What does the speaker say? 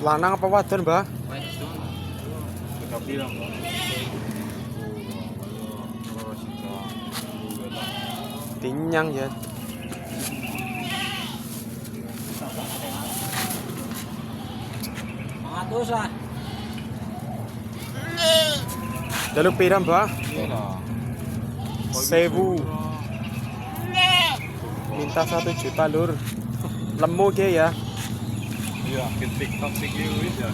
Lanang apa wadon, Mbah? Wedon. Kita bilang kan. Tinyang ya. Mangatus lah. Jaluk pira, Mbah? Iya lah. 1000. Minta 1 juta, Lur. Lemu ke ya? Iya, TikTok sih gitu ya.